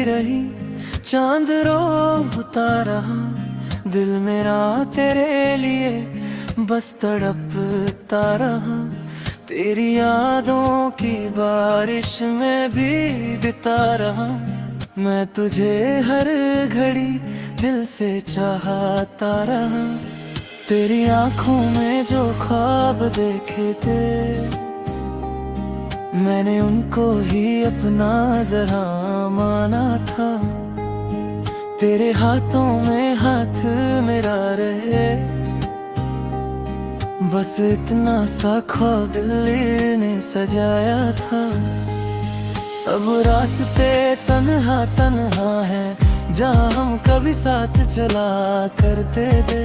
रही, चांद रोता रहा, दिल मेरा तेरे लिए बस तड़पता रहा। तेरी यादों की बारिश में भीगता रहा, मैं तुझे हर घड़ी दिल से चाहता रहा। तेरी आंखों में जो ख्वाब देखे थे, मैंने उनको ही अपना जरा माना था। तेरे हाथों में हाथ मेरा रहे, बस इतना सा ख्वाब दिल ने सजाया था। अब रास्ते तन्हा तन्हा हैं, जहाँ हम कभी साथ चला करते थे।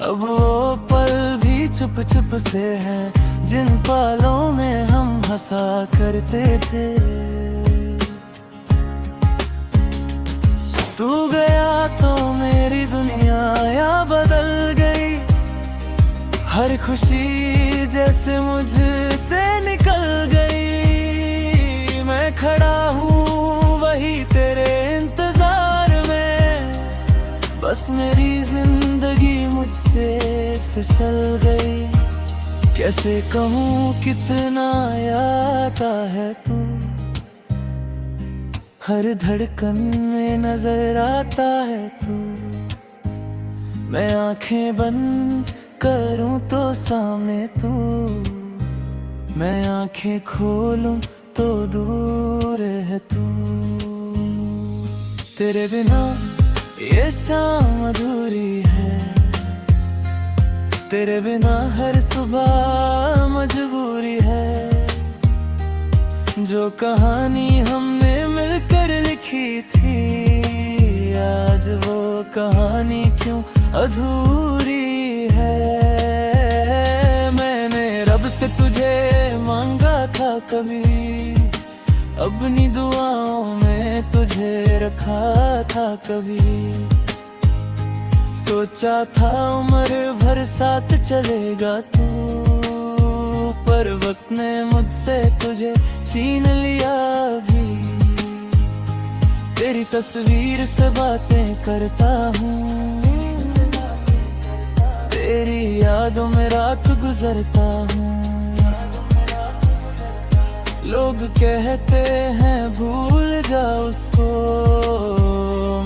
अब वो पल भी चुप चुप से हैं, जिन पलों में हम हंसा करते थे। तू गया तो मेरी दुनिया या बदल गई, हर खुशी जैसे मुझसे निकल गई। मैं खड़ा हूँ वही तेरे इंतजार में, बस मेरी जिंदगी मुझसे फिसल गई। कैसे कहूँ कितना याद है तू, हर धड़कन में नजर आता है तू। मैं आंखें बंद करूं तो सामने तू, मैं आंखें खोलूं तो दूर है तू। तेरे बिना ये शाम अधूरी है, तेरे बिना हर सुबह मजबूरी है। जो कहानी हमने मिलकर लिखी थी, आज वो कहानी क्यों अधूरी है। मैंने रब से तुझे मांगा था कभी, अपनी दुआओं में तुझे रखा था कभी। सोचा था उम्र भर साथ चलेगा तू, पर वक्त ने मुझसे तुझे छीन लिया भी। तेरी तस्वीर से बातें करता हूँ, तेरी यादों में रात गुजरता हूँ। लोग कहते हैं भूल जा उसको,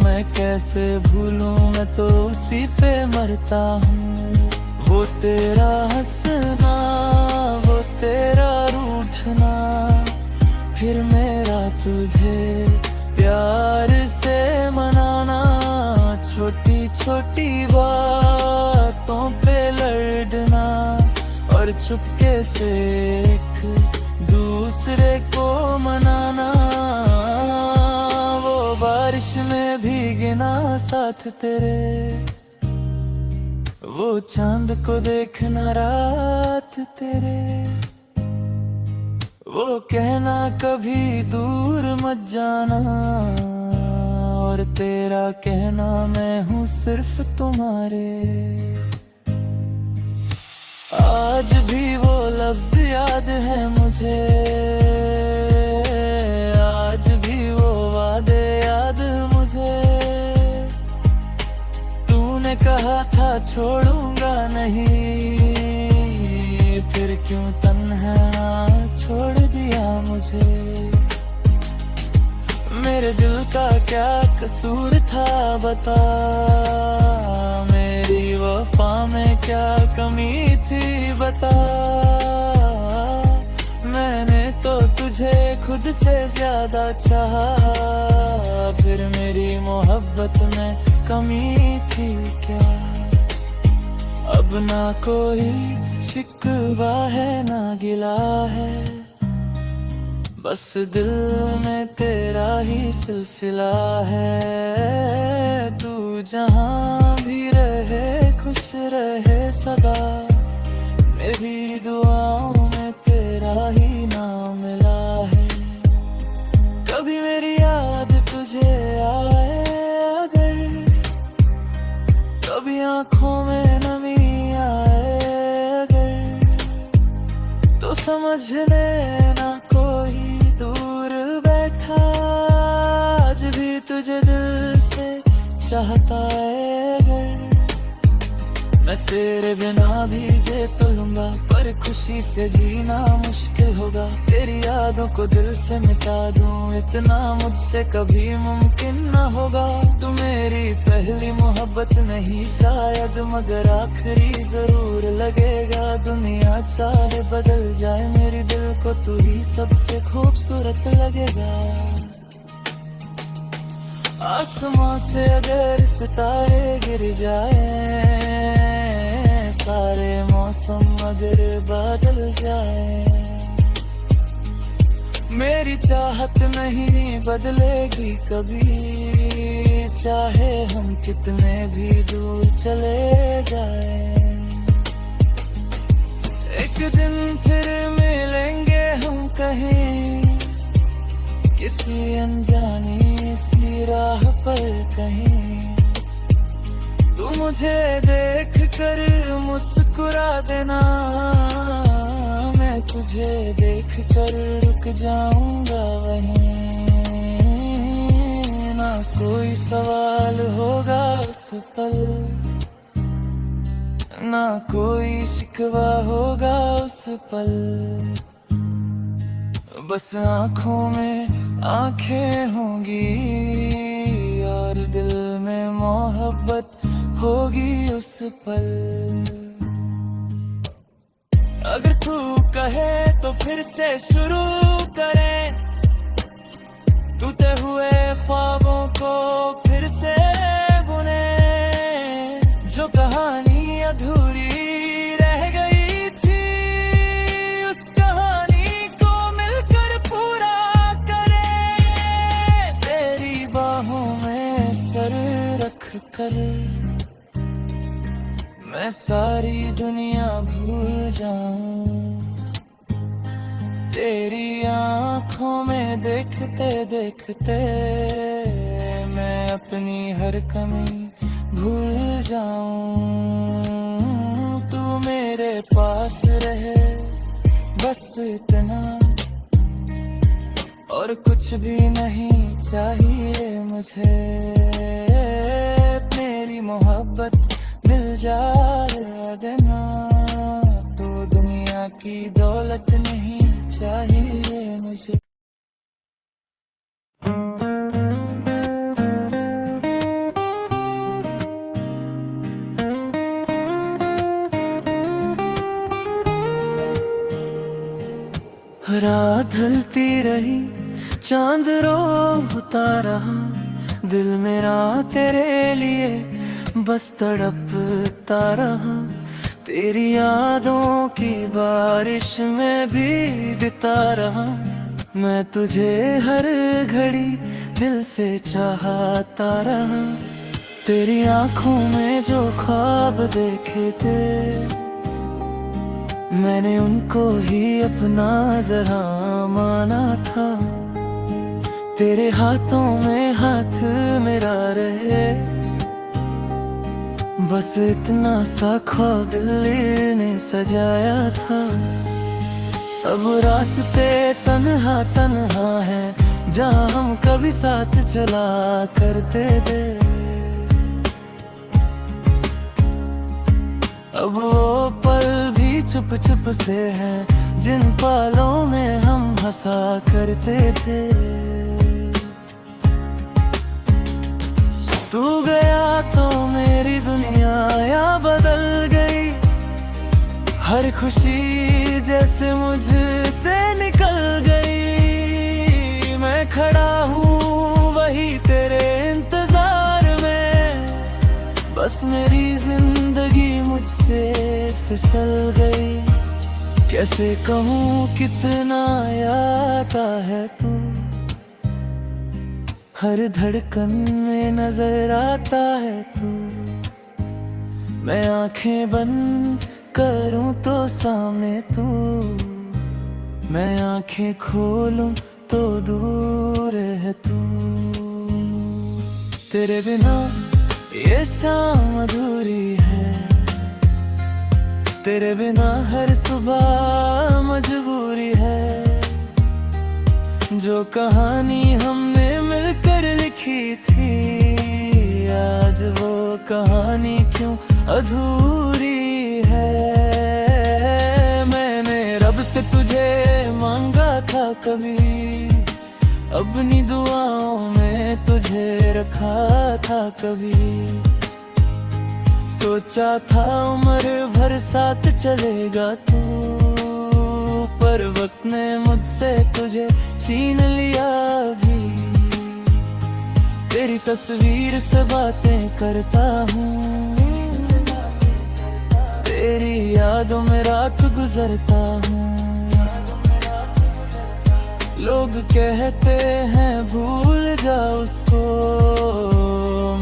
मैं कैसे भूलूं, मैं तो उसी पे मरता हूँ। वो तेरा हंसना, वो तेरा रूठना, फिर मेरा तुझे प्यार से मनाना। छोटी छोटी बातों पे लड़ना और चुपके से एक दूसरे को मनाना। वो बारिश में भीगना साथ तेरे, वो चांद को देखना रात तेरे। वो कहना कभी दूर मत जाना, और तेरा कहना मैं हूँ सिर्फ तुम्हारे। आज भी वो लफ्ज याद है मुझे, आज भी वो वादे याद मुझे। तूने कहा था छोड़ूंगा नहीं, फिर क्यों तन्हा छोड़ दिया मुझे। मेरे दिल का क्या कसूर था बता, मेरी वफा में क्या कमी थी बता। मैंने तो तुझे खुद से ज्यादा चाहा, फिर मेरी मोहब्बत में कमी थी क्या। अब ना कोई शिकवा है ना गिला है, बस दिल में तेरा ही सिलसिला है। तू जहाँ भी रहे खुश रहे सदा, मेरी दुआओं में तेरा ही नाम मिला है। कभी मेरी याद तुझे आए अगर, कभी आंखों में नमी आए अगर, तो समझ लेना कोई चाहता है अगर मैं तेरे बिना भी जे तो लूंगा, पर खुशी से जीना मुश्किल होगा। तेरी यादों को दिल से मिटा दूं, इतना मुझसे कभी मुमकिन न होगा। तू मेरी पहली मोहब्बत नहीं शायद, मगर आखिरी जरूर लगेगा। दुनिया चाहे बदल जाए मेरी दिल को, तू ही सबसे खूबसूरत लगेगा। आसमां से अगर सितारे गिर जाए, सारे मौसम अगर बदल जाए, मेरी चाहत नहीं बदलेगी कभी, चाहे हम कितने भी दूर चले जाए। एक दिन फिर मिलेंगे हम कहीं, किसी अनजानी सी राह पर कहीं। तू मुझे देख कर मुस्कुरा देना, मैं तुझे देख कर रुक जाऊंगा वहीं। ना कोई सवाल होगा उस पल, ना कोई शिकवा होगा उस पल। बस आँखों में आंखें होंगी और दिल में मोहब्बत होगी उस पल। अगर तू कहे तो फिर से शुरू करें, टूटे हुए ख्वाबों को फिर से बुने। जो कहानी अधूरी रह गई थी, उस कहानी को मिलकर पूरा करें। तेरी बाहों में सर रख कर मैं सारी दुनिया भूल जाऊं। तेरी आँखों में देखते देखते मैं अपनी हर कमी भूल जाऊं। तू मेरे पास रहे बस इतना, और कुछ भी नहीं चाहिए मुझे। मेरी मोहब्बत मिल जाए देना, तो दुनिया की दौलत नहीं चाहिए मुझे। रात ढलती रही, चांद रोता रहा, दिल मेरा तेरे लिए बस तड़पता रहा। तेरी यादों की बारिश में भीगता रहा, मैं तुझे हर घड़ी दिल से चाहता रहा। तेरी आंखों में जो ख्वाब देखे थे, मैंने उनको ही अपना जरा माना था। तेरे हाथों में हाथ मेरा रहे, बस इतना सा ख्वाब दिल ने सजाया था। अब रास्ते तन्हा तन्हा हैं, जहाँ हम कभी साथ चला करते थे। अब वो पल भी चुप चुप से हैं, जिन पलों में हम हंसा करते थे। तू गया तो मेरी दुनिया या बदल गई, हर खुशी जैसे मुझसे निकल गई। मैं खड़ा हूँ वही तेरे इंतजार में, बस मेरी जिंदगी मुझसे फिसल गई। कैसे कहूँ कितना याद है तू, हर धड़कन में नजर आता है तू। मैं आंखें बंद करूं तो सामने तू, मैं आंखें खोलूं तो दूर है तू। तेरे बिना ये शाम अधूरी है, तेरे बिना हर सुबह मजबूरी है। जो कहानी हमने मिलकर लिखी थी, आज वो कहानी क्यों अधूरी है। मैंने रब से तुझे मांगा था कभी, अपनी दुआओं में तुझे रखा था कभी। सोचा था उम्र भर साथ चलेगा तू, पर वक्त ने मुझसे तुझे छीन लिया भी। तेरी तस्वीर से बातें करता हूँ, तेरी यादों में रात गुजरता हूँ। लोग कहते हैं भूल जा उसको,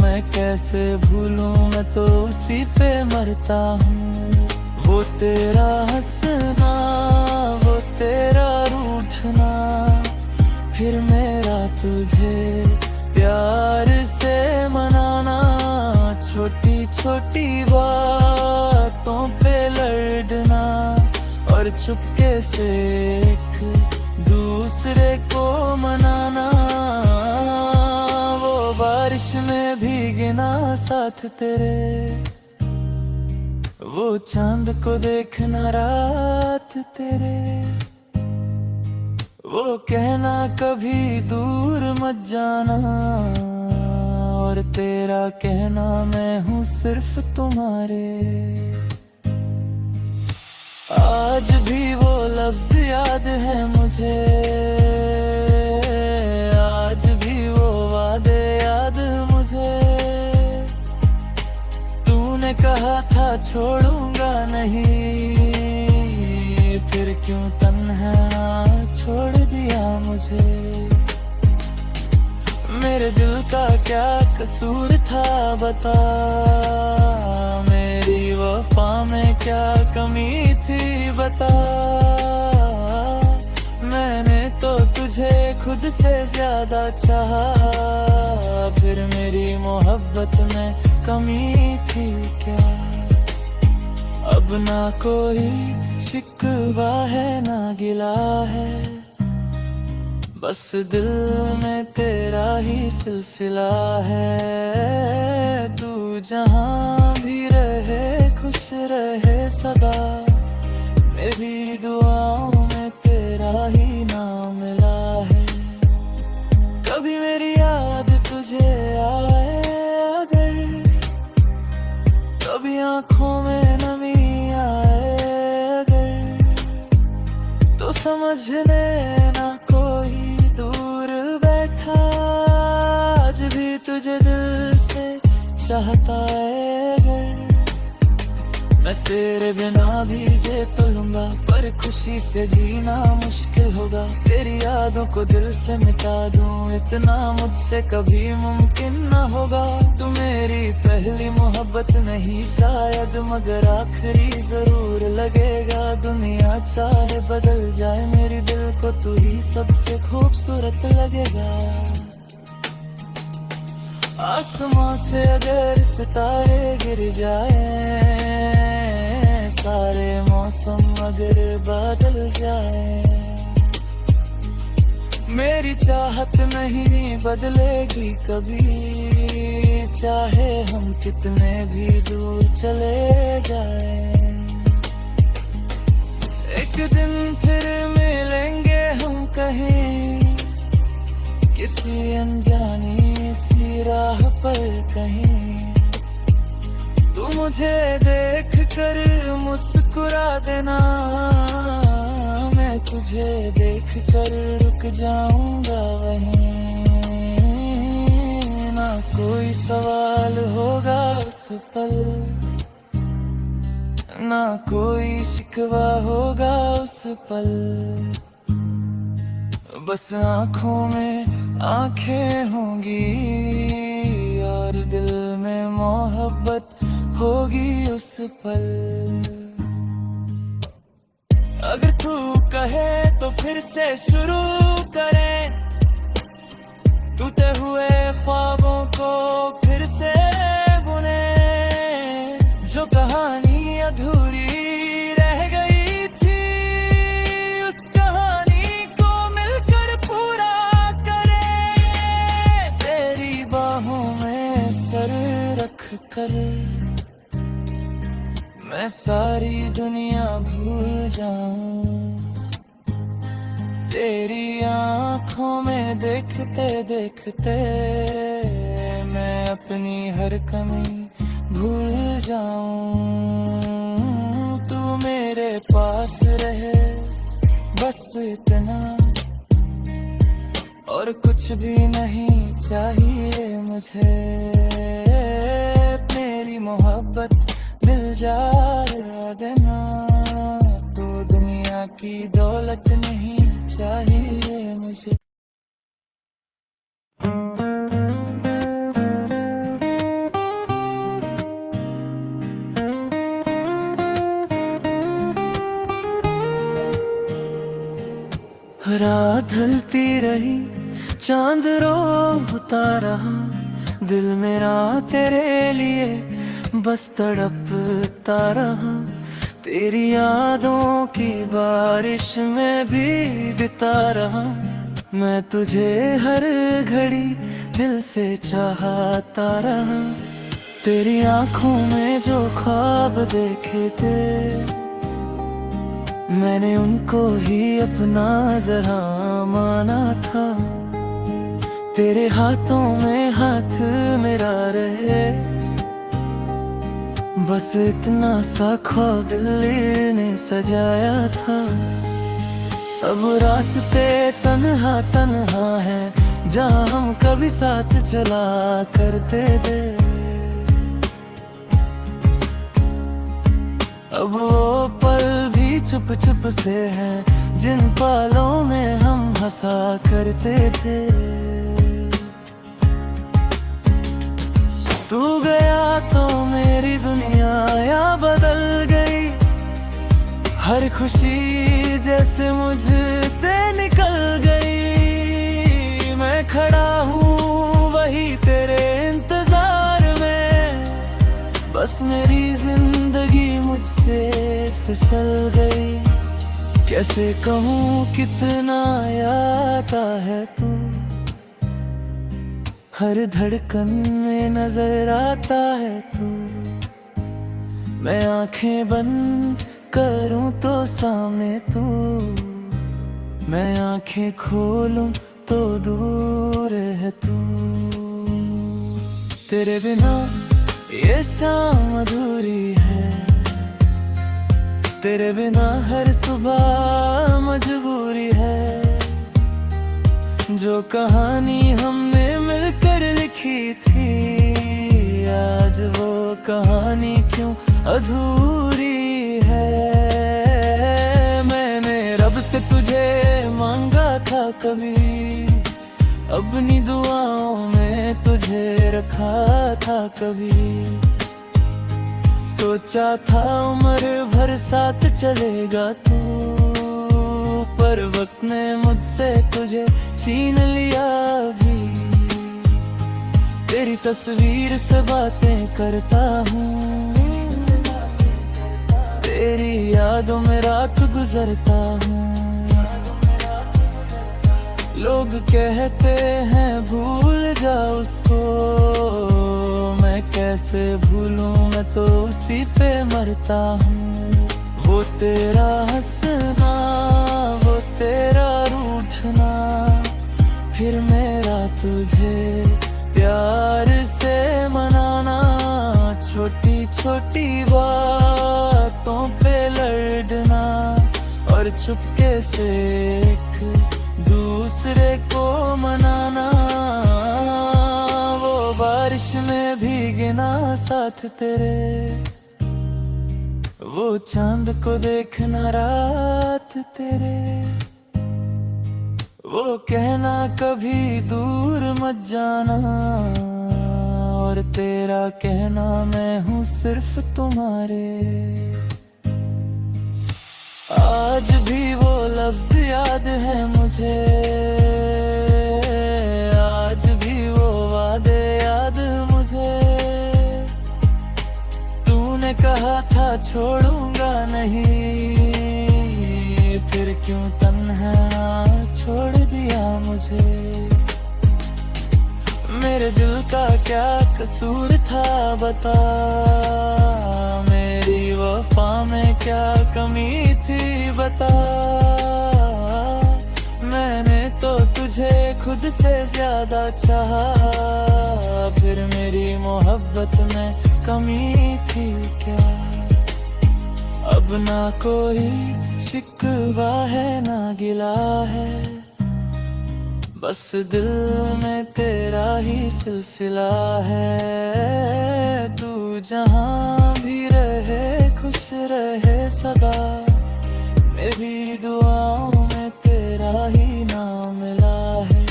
मैं कैसे भूलूं, मैं तो उसी पे मरता हूँ। वो तेरा हंसना, वो तेरा रूठना, फिर मेरा तुझे प्यार से मनाना। छोटी छोटी बातों पे लड़ना और चुपके से एक दूसरे को मनाना। वो बारिश में भीगना साथ तेरे, वो चांद को देखना रात तेरे। वो कहना कभी दूर मत जाना, और तेरा कहना मैं हूँ सिर्फ तुम्हारे। आज भी वो लफ्ज याद है मुझे, आज भी वो वादे याद मुझे। तूने कहा था छोड़ूंगा नहीं, फिर क्यों तन्हा छोड़ दिया मुझे। मेरे दिल का क्या कसूर था बता, मेरी वफा में क्या कमी थी बता। मैंने तो तुझे खुद से ज्यादा चाहा, फिर मेरी मोहब्बत में कमी थी क्या। अब ना कोई शिकवा है ना गिला है, बस दिल में तेरा ही सिलसिला है। तू जहाँ भी रहे खुश रहे सदा, मेरी दुआओं में तेरा ही नाम मिला है। कभी मेरी याद तुझे आए अगर, कभी आंखों में नमी आए अगर, तो समझ लेना कोई दूर बैठा आज भी तुझे दिल से चाहता है। अगर मैं तेरे बिना भी जी तो लूंगा, पर खुशी से जीना मुश्किल होगा। तेरी यादों को दिल से मिटा दूं, इतना मुझसे कभी मुमकिन न होगा। तू मेरी पहली मोहब्बत नहीं शायद, मगर आखिरी जरूर लगेगा। दुनिया चाहे बदल जाए मेरी दिल को, तू ही सबसे खूबसूरत लगेगा। आसमां से अगर सितारे गिर जाए, सारे मौसम अगर बदल जाए, मेरी चाहत नहीं बदलेगी कभी। चाहे हम कितने भी दूर चले जाए, एक दिन फिर मिलेंगे हम कहीं, किसी अनजानी सी राह पर कहीं। तू मुझे देख कर मुस्कुरा देना, मैं तुझे देख कर रुक जाऊंगा वहीं। ना कोई सवाल होगा उस पल, ना कोई शिकवा होगा उस पल। बस आँखों में आंखें होंगी और दिल में मोहब्बत होगी उस पल। अगर तू कहे तो फिर से शुरू करें, टूटे हुए ख्वाबों को फिर से बुने। जो कहानी अधूरी रह गई थी, उस कहानी को मिलकर पूरा करें। तेरी बाहों में सर कर मैं सारी दुनिया भूल जाऊं। तेरी आंखों में देखते देखते मैं अपनी हर कमी भूल जाऊं। तू मेरे पास रहे बस इतना, और कुछ भी नहीं चाहिए मुझे। मेरी मोहब्बत मिल जाए देना, तो दुनिया की दौलत नहीं चाहिए मुझे। रात ढलती रही, चांद रोता रहा, दिल मेरा तेरे लिए बस तड़पता रहा। तेरी यादों की बारिश में भीगता रहा, मैं तुझे हर घड़ी दिल से चाहता रहा। तेरी आंखों में जो ख्वाब देखे थे, मैंने उनको ही अपना जरा माना था। तेरे हाथों में हाथ मेरा रहे, बस इतना सा ख्वाब दिल ने सजाया था। अब रास्ते तन्हा तन्हा है, जहाँ हम कभी साथ चला करते थे। अब वो पल भी चुप चुप से हैं, जिन पलों में हम हंसा करते थे। तू गया तो मेरी दुनिया या बदल गई, हर खुशी जैसे मुझसे निकल गई। मैं खड़ा हूँ वही तेरे इंतजार में, बस मेरी जिंदगी मुझसे फिसल गई। कैसे कहूँ कितना याद है तू, हर धड़कन में नजर आता है तू। मैं आंखें बंद करूं तो सामने तू, मैं आंखें खोलूं तो दूर है तू। तेरे बिना ये शाम अधूरी है, तेरे बिना हर सुबह मजबूरी है। जो कहानी हमने मिलकर लिखी थी, आज वो कहानी क्यों अधूरी है। मैंने रब से तुझे मांगा था कभी, अपनी दुआओं में तुझे रखा था कभी। सोचा था उम्र भर साथ चलेगा तू, पर वक्त ने मुझसे तुझे छीन लिया भी। तेरी तस्वीर से बातें करता हूँ, तेरी यादों में रात गुजरता हूँ। लोग कहते हैं भूल जा उसको, मैं कैसे भूलूं, मैं तो उसी पे मरता हूँ। वो तेरा हंसना, वो तेरा रूठना, फिर मेरा तुझे प्यार से मनाना। छोटी छोटी बातों पे लड़ना, और चुपके से एक दूसरे को मनाना। वो बारिश में भीगना साथ तेरे, वो चांद को देखना रात तेरे। वो कहना कभी दूर मत जाना, और तेरा कहना मैं हूँ सिर्फ तुम्हारे। आज भी वो लफ्ज याद है मुझे, आज भी वो वादे याद मुझे। तूने कहा था छोड़ूंगा नहीं, फिर क्यों तन्हा छोड़ दिया मुझे। मेरे मेरे दिल का क्या कसूर था बता, मेरी वफा में क्या कमी थी बता। मैंने तो तुझे खुद से ज्यादा चाहा, फिर मेरी मोहब्बत में कमी थी क्या। अब ना कोई शिकवा है ना गिला है, बस दिल में तेरा ही सिलसिला है। तू जहाँ भी रहे खुश रहे सदा, मेरी दुआओं में तेरा ही नाम मिला है।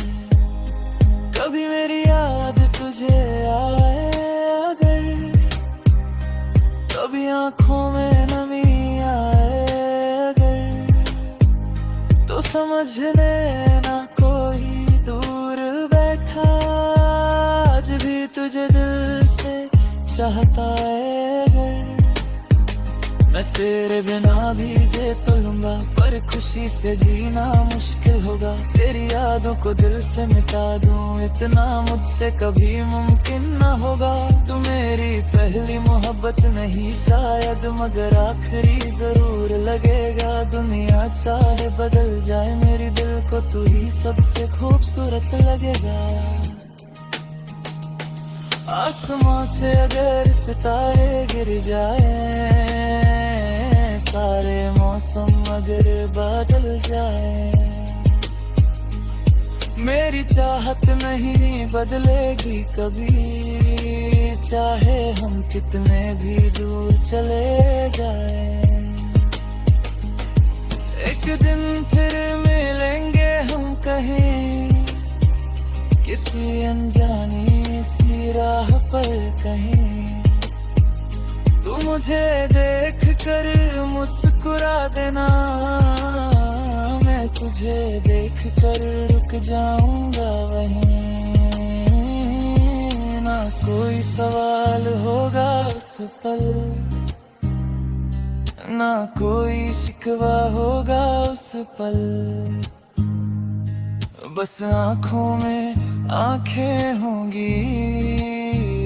कभी मेरी याद तुझे आए अगर, कभी आंखों में नमी आए अगर, तो समझ लेना कोई दूर बैठा आज भी तुझे दिल से चाहता है अगर। मैं तेरे बिना भी जी तो लूंगा, पर खुशी से जीना मुश्किल होगा। तेरी यादों को दिल से मिटा दूं, इतना मुझसे कभी मुमकिन न होगा। तू मेरी पहली मोहब्बत नहीं शायद, मगर आखिरी जरूर लगेगा। दुनिया चाहे बदल जाए मेरी दिल को, तू ही सबसे खूबसूरत लगेगा। आसमां से अगर सितारे गिर जाए, सारे मौसम अगर बदल जाए, मेरी चाहत नहीं बदलेगी कभी, चाहे हम कितने भी दूर चले जाए। एक दिन फिर मिलेंगे हम कहीं, किसी अनजानी सी राह पर कहीं। तू मुझे देख कर मुस्कुरा देना, मैं तुझे देख कर रुक जाऊंगा वहीं। ना कोई सवाल होगा उस पल, ना कोई शिकवा होगा उस पल। बस आँखों में आंखें होंगी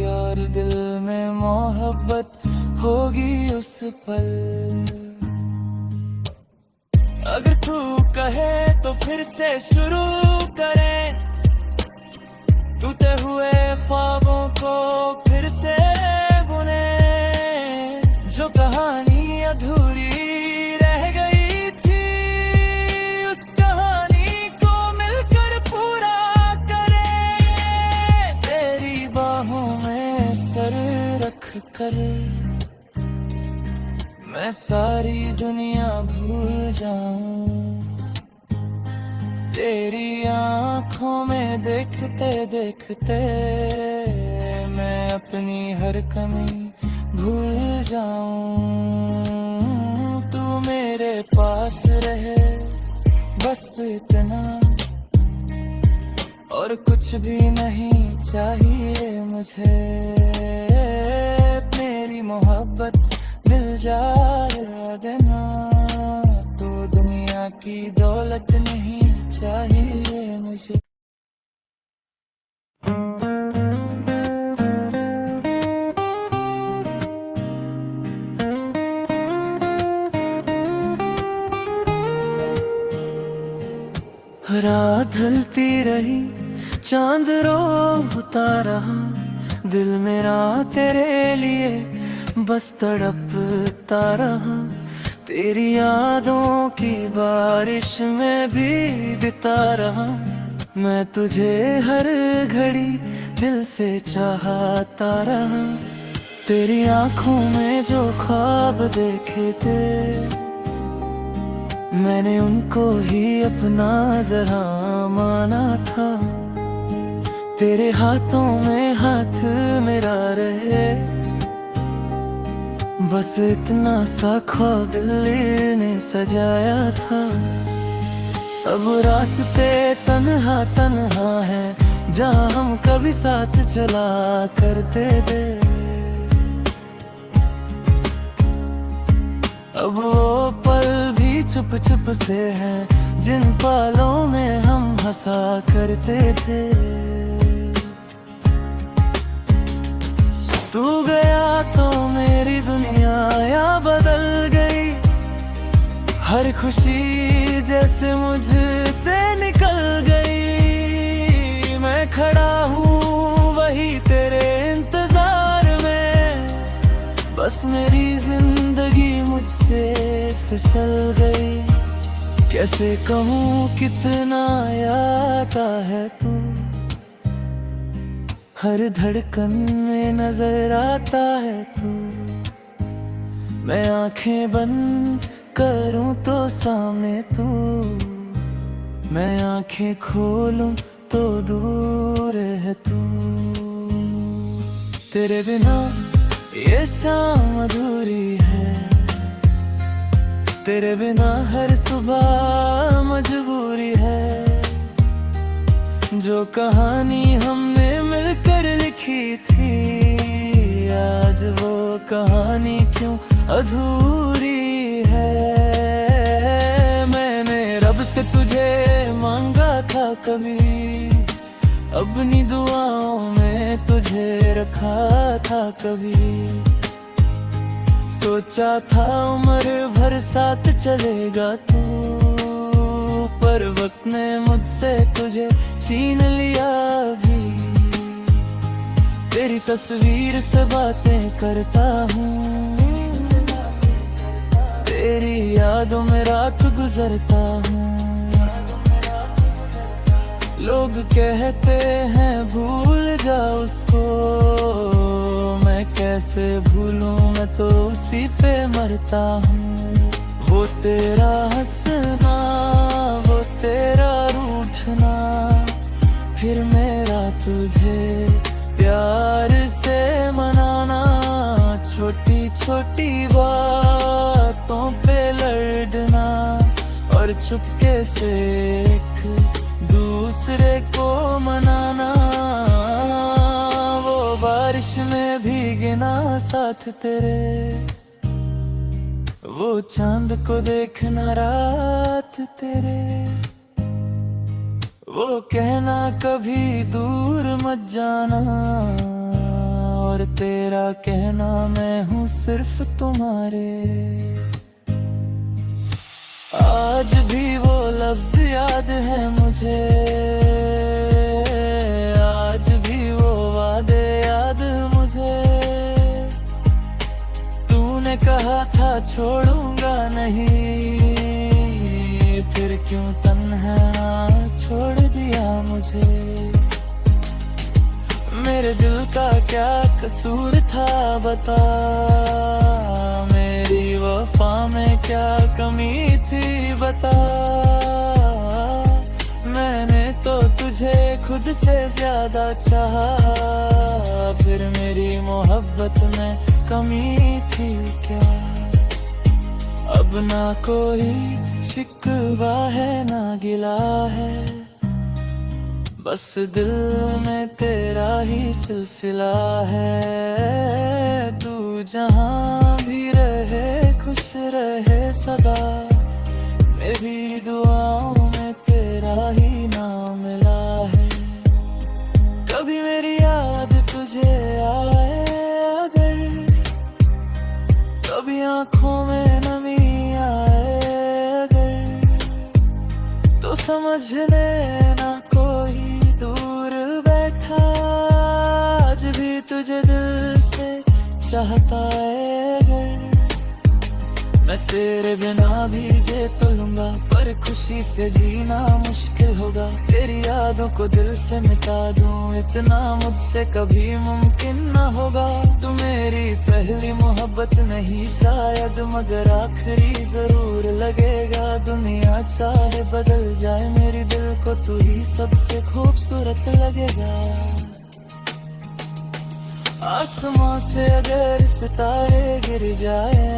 और दिल में मोहब्बत होगी उस पल। अगर तू कहे तो फिर से शुरू करें, टूटे हुए ख्वाबों को फिर से बुने। जो कहानी अधूरी रह गई थी, उस कहानी को मिलकर पूरा करें। तेरी बाहों में सर रख कर मैं सारी दुनिया भूल जाऊं। तेरी आँखों में देखते देखते मैं अपनी हर कमी भूल जाऊं। तू मेरे पास रहे बस इतना, और कुछ भी नहीं चाहिए मुझे। मेरी मोहब्बत मिल जाए देना, तो दुनिया की दौलत नहीं चाहिए मुझे। रात ढलती रही, चांद रोता रहा, दिल मेरा तेरे लिए बस तड़पता रहा। तेरी यादों की बारिश में भीगता रहा, मैं तुझे हर घड़ी दिल से चाहता रहा। तेरी आंखों में जो ख्वाब देखे थे, मैंने उनको ही अपना जरा माना था। तेरे हाथों में हाथ मेरा रहे, बस इतना सा ख्वाब दिल ने सजाया था। अब रास्ते तन्हा तन्हा हैं, जहाँ हम कभी साथ चला करते थे। अब वो पल भी चुप चुप से हैं, जिन पलों में हम हंसा करते थे। तू गया तो मेरी दुनिया या बदल गई। हर खुशी जैसे मुझसे निकल गई। मैं खड़ा हूँ वही तेरे इंतजार में, बस मेरी जिंदगी मुझसे फिसल गई। कैसे कहूँ कितना याद है तू, हर धड़कन में नजर आता है तू। मैं आंखें बंद करूं तो सामने तू, मैं आंखें खोलूं तो दूर है तू। तेरे बिना ये शाम अधूरी है, तेरे बिना हर सुबह मजबूरी है। जो कहानी हमने मिलकर लिखी थी, आज वो कहानी क्यों अधूरी है। मैंने रब से तुझे मांगा था कभी, अपनी दुआओं में तुझे रखा था कभी। सोचा था उम्र भर साथ चलेगा तू, पर वक्त ने मुझसे तुझे छीन लिया भी। तेरी तस्वीर से बातें करता हूँ, तेरी यादों में रात गुजरता हूँ। लोग कहते हैं भूल जा उसको, मैं कैसे भूलूं, मैं तो उसी पे मरता हूँ। वो तेरा हंसना, वो तेरा रूठना, फिर मेरा तुझे प्यार से मनाना। छोटी छोटी बातों पे लड़ना और चुपके से एक दूसरे को मनाना। वो बारिश में भीगना साथ तेरे, वो चांद को देखना रात तेरे। वो कहना कभी दूर मत जाना, और तेरा कहना मैं हूँ सिर्फ तुम्हारे। आज भी वो लफ्ज याद है मुझे, आज भी वो वादे याद मुझे। तूने कहा था छोड़ूंगा नहीं, फिर क्यों तन्हा छोड़ दिया मुझे। मेरे दिल का क्या कसूर था बता, मेरी वफा में क्या कमी थी बता। मैंने तो तुझे खुद से ज्यादा चाहा, फिर मेरी मोहब्बत में कमी थी क्या। अब ना कोई शिकवा है ना गिला है, बस दिल में तेरा ही सिलसिला है। तू जहाँ भी रहे खुश रहे सदा, मेरी दुआओं में तेरा ही नाम मिला है। कभी मेरी याद तुझे आए अगर, कभी आँखों में नमी आए अगर, तो समझ लेना कोई दूर बैठा आज भी तुझे दिल से चाहता है अगर। मैं तेरे बिना भी जी तो लूंगा, पर खुशी से जीना मुश्किल होगा। तेरी यादों को दिल से मिटा दूं, इतना मुझसे कभी मुमकिन न होगा। तू मेरी पहली मोहब्बत नहीं शायद, मगर आखिरी जरूर लगेगा। दुनिया चाहे बदल जाए मेरी दिल को, तू ही सबसे खूबसूरत लगेगा। आसमां से अगर सितारे गिर जाए,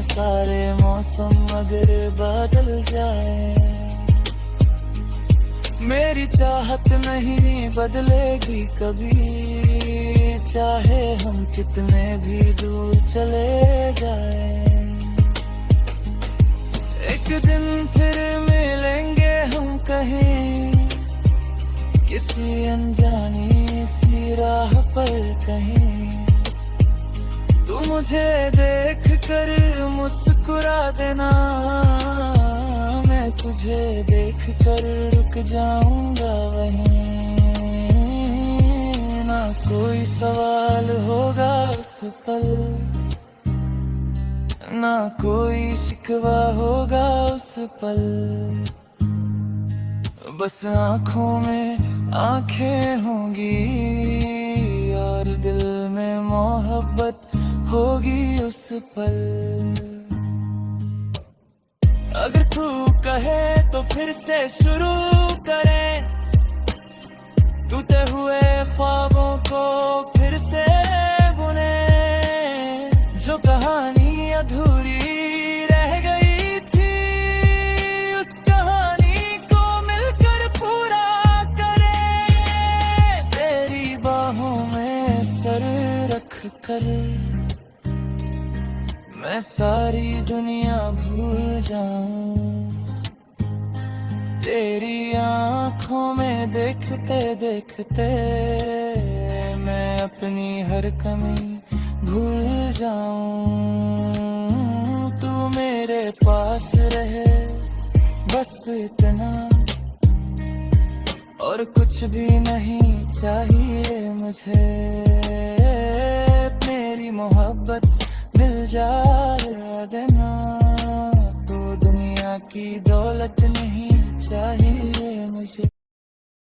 सारे मौसम अगर बदल जाए, मेरी चाहत नहीं बदलेगी कभी। चाहे हम कितने भी दूर चले जाए, एक दिन फिर मिलेंगे हम कहीं, किसी अनजानी सी राह पल कहीं। तू मुझे देख कर मुस्कुरा देना, मैं तुझे देख कर रुक जाऊंगा वहीं। ना कोई सवाल होगा उस पल, ना कोई शिकवा होगा उस पल। बस आँखों में आँखें होंगी और दिल में मोहब्बत होगी उस पल। अगर तू कहे तो फिर से शुरू करें, टूटे हुए ख्वाबों को फिर से बुने। जो कहानी अधूरी रह गई थी, उस कहानी को मिलकर पूरा करें। तेरी बाहों में सर रख कर मैं सारी दुनिया भूल जाऊं। तेरी आँखों में देखते देखते मैं अपनी हर कमी भूल जाऊं। तू मेरे पास रहे बस इतना, और कुछ भी नहीं चाहिए मुझे। मेरी मोहब्बत मिल जाए देना, तो दुनिया की दौलत नहीं चाहिए मुझे।